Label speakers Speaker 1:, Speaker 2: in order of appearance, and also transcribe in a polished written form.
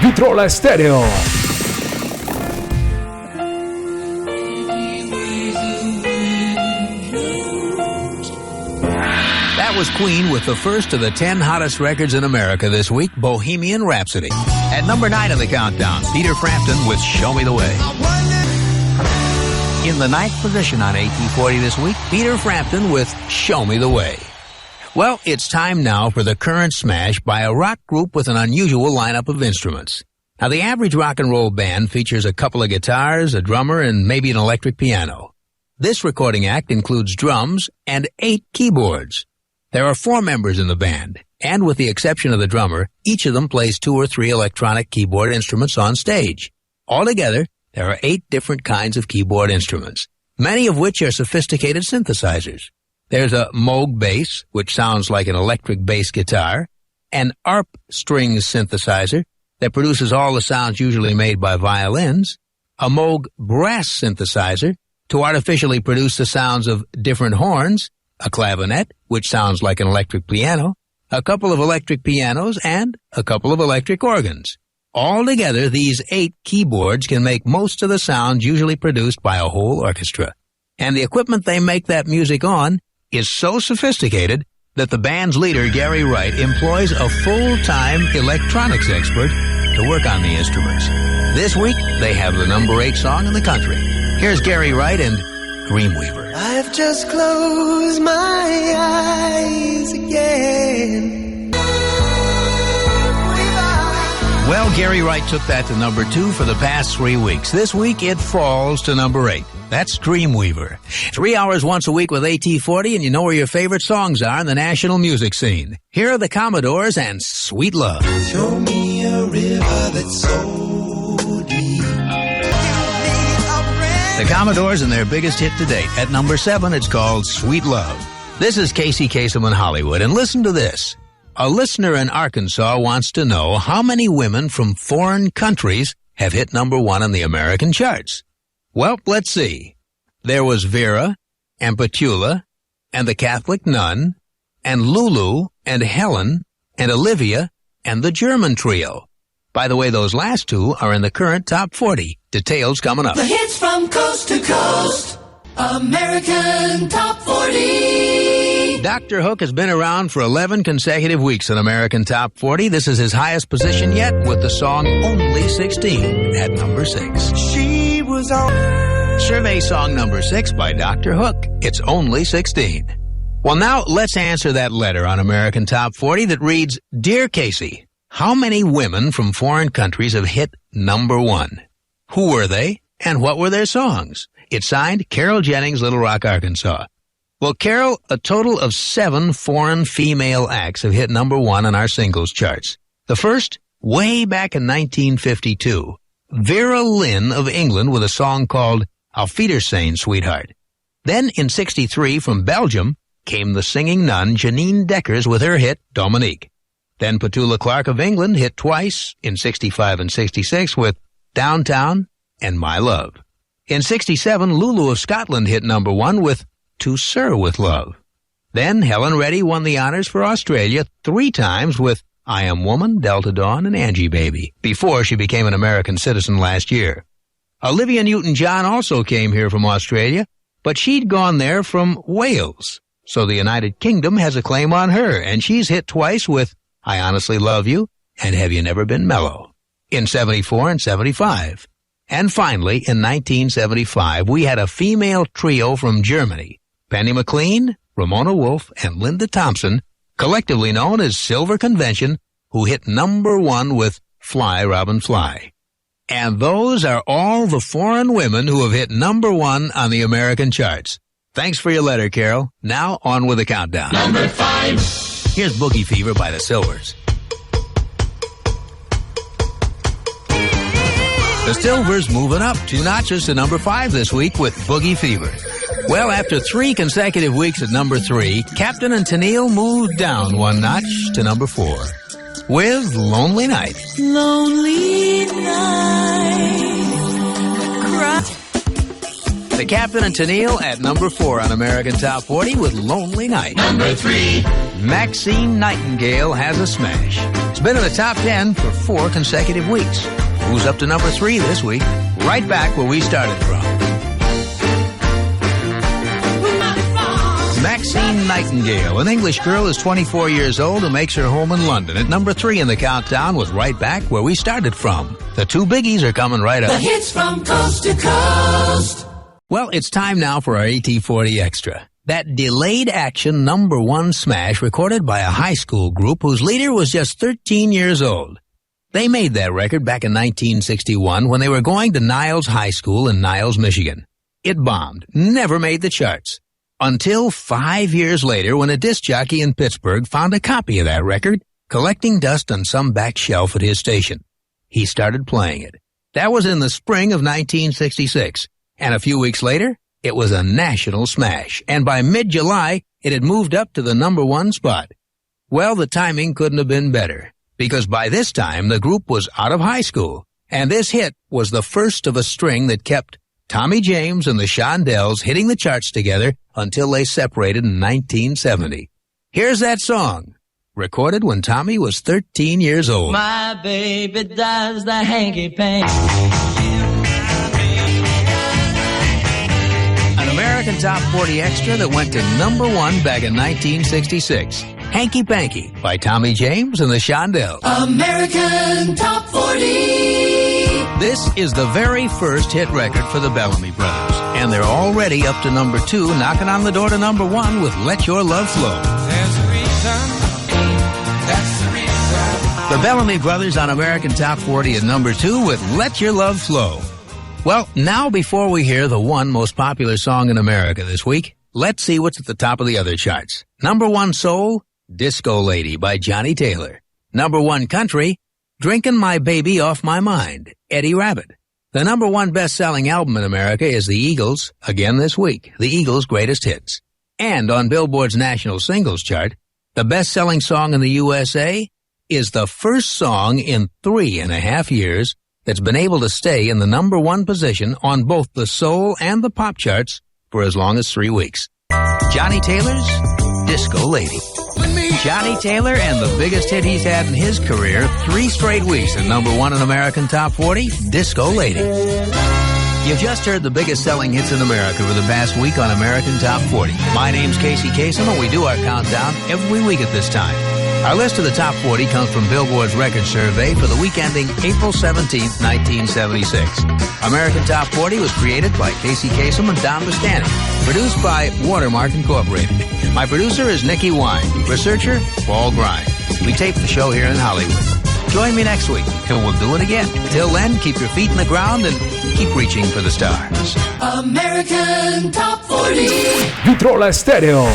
Speaker 1: Vitrola Stereo.
Speaker 2: That was Queen with the first of the 10 hottest records in America this week, Bohemian Rhapsody. At number 9 on the countdown, Peter Frampton with Show Me the Way. In the 9th position on AT40 this week, Peter Frampton with Show Me the Way. Well, it's time now for the current smash by a rock group with an unusual lineup of instruments. Now, the average rock and roll band features a couple of guitars, a drummer, and maybe an electric piano. This recording act includes drums and 8 keyboards. There are 4 members in the band, and with the exception of the drummer, each of them plays 2 or 3 electronic keyboard instruments on stage. Altogether, there are 8 different kinds of keyboard instruments, many of which are sophisticated synthesizers. There's a Moog bass, which sounds like an electric bass guitar, an ARP strings synthesizer that produces all the sounds usually made by violins, a Moog brass synthesizer to artificially produce the sounds of different horns, a clavinet, which sounds like an electric piano, a couple of electric pianos, and a couple of electric organs. Altogether, these 8 keyboards can make most of the sounds usually produced by a whole orchestra. And the equipment they make that music on is so sophisticated that the band's leader, Gary Wright, employs a full-time electronics expert to work on the instruments. This week, they have the number 8 song in the country. Here's Gary Wright and Dreamweaver.
Speaker 3: I've just closed my eyes again.
Speaker 2: Well, Gary Wright took that to number 2 for the past 3 weeks. This week, it falls to number 8. That's Dreamweaver. 3 hours once a week with AT40, and you know where your favorite songs are in the national music scene. Here are the Commodores and Sweet Love.
Speaker 3: Show me a river that's so deep.
Speaker 2: The Commodores and their biggest hit to date. At number 7, it's called Sweet Love. This is Casey Kasem in Hollywood, and listen to this. A listener in Arkansas wants to know how many women from foreign countries have hit number 1 on the American charts. Well, let's see. There was Vera, and Petula, and the Catholic Nun, and Lulu, and Helen, and Olivia, and the German Trio. By the way, those last 2 are in the current top 40. Details coming up.
Speaker 4: The hits from coast to coast. American Top 40.
Speaker 2: Dr. Hook has been around for 11 consecutive weeks in American Top 40. This is his highest position yet with the song Only 16 at number 6.
Speaker 3: She was on.
Speaker 2: Survey song number 6 by Dr. Hook. It's Only 16. Well, now let's answer that letter on American Top 40 that reads, Dear Casey, how many women from foreign countries have hit number 1? Who were they, and what were their songs? It's signed Carol Jennings, Little Rock, Arkansas. Well, Carol, a total of 7 foreign female acts have hit number 1 on our singles charts. The first, way back in 1952, Vera Lynn of England with a song called Auf Wiedersehen, Sweetheart. Then in 63 from Belgium came the singing nun Janine Deckers with her hit Dominique. Then Petula Clark of England hit twice in 65 and 66 with Downtown and My Love. In 67, Lulu of Scotland hit number 1 with To Sir with Love. Then Helen Reddy won the honors for Australia 3 times with I Am Woman, Delta Dawn, and Angie Baby, before she became an American citizen last year. Olivia Newton-John also came here from Australia, but she'd gone there from Wales. So the United Kingdom has a claim on her, and she's hit twice with I Honestly Love You and Have You Never Been Mellow, in 74 and 75. And finally, in 1975, we had a female trio from Germany, Penny McLean, Ramona Wolf, and Linda Thompson, collectively known as Silver Convention, who hit number 1 with Fly, Robin, Fly. And those are all the foreign women who have hit number 1 on the American charts. Thanks for your letter, Carol. Now, on with the countdown.
Speaker 4: Number 5.
Speaker 2: Here's Boogie Fever by the Silvers. The Silvers moving up 2 notches to number 5 this week with Boogie Fever. Well, after 3 consecutive weeks at number 3, Captain and Tennille moved down 1 notch to number 4 with Lonely Night.
Speaker 4: Lonely night. Cry.
Speaker 2: The Captain and Tennille at number 4 on American Top 40 with Lonely Night.
Speaker 4: Number 3.
Speaker 2: Maxine Nightingale has a smash. It's been in the top 10 for 4 consecutive weeks. Who's up to number 3 this week? Right back where we started from. Maxine Nightingale, an English girl, is 24 years old and makes her home in London. At number 3 in the countdown with Right Back where we started from. The 2 biggies are coming right up.
Speaker 4: The hits from coast to coast.
Speaker 2: Well, it's time now for our AT40 Extra. That delayed action number 1 smash recorded by a high school group whose leader was just 13 years old. They made that record back in 1961 when they were going to Niles High School in Niles, Michigan. It bombed, never made the charts. Until 5 years later when a disc jockey in Pittsburgh found a copy of that record collecting dust on some back shelf at his station. He started playing it. That was in the spring of 1966. And a few weeks later, it was a national smash. And by mid-July, it had moved up to the number 1 spot. Well, the timing couldn't have been better, because by this time, the group was out of high school. And this hit was the first of a string that kept Tommy James and the Shondells hitting the charts together until they separated in 1970. Here's that song, recorded when Tommy was 13 years old.
Speaker 1: My baby does the hanky-panky.
Speaker 2: American Top 40 Extra that went to number 1 back in 1966. Hanky Panky by Tommy James and the Shondells.
Speaker 4: American Top 40.
Speaker 2: This is the very first hit record for the Bellamy Brothers, and they're already up to number 2, knocking on the door to number 1 with Let Your Love Flow.
Speaker 3: There's a reason. That's the reason.
Speaker 2: The Bellamy Brothers on American Top 40 at number 2 with Let Your Love Flow. Well, now before we hear the 1 most popular song in America this week, let's see what's at the top of the other charts. Number 1 soul, Disco Lady by Johnny Taylor. Number 1 country, Drinkin' My Baby Off My Mind, Eddie Rabbitt. The number 1 best-selling album in America is The Eagles, again this week, The Eagles' Greatest Hits. And on Billboard's national singles chart, the best-selling song in the USA is the first song in 3.5 years that's been able to stay in the number 1 position on both the soul and the pop charts for as long as 3 weeks. Johnny Taylor's Disco Lady. Johnny Taylor and the biggest hit he's had in his career, 3 straight weeks at number 1 in American Top 40, Disco Lady. You just heard the biggest selling hits in America for the past week on American Top 40. My name's Casey Kasem, and we do our countdown every week at this time. Our list of the top 40 comes from Billboard's record survey for the week ending April 17, 1976. American Top 40 was created by Casey Kasem and Don Bastani. Produced by Watermark Incorporated. My producer is Nikki Wine. Researcher, Paul Grimes. We tape the show here in Hollywood. Join me next week, and we'll do it again. Till then, keep your feet in the ground and keep reaching for the stars.
Speaker 4: American Top 40.
Speaker 5: Vitrola Stereo.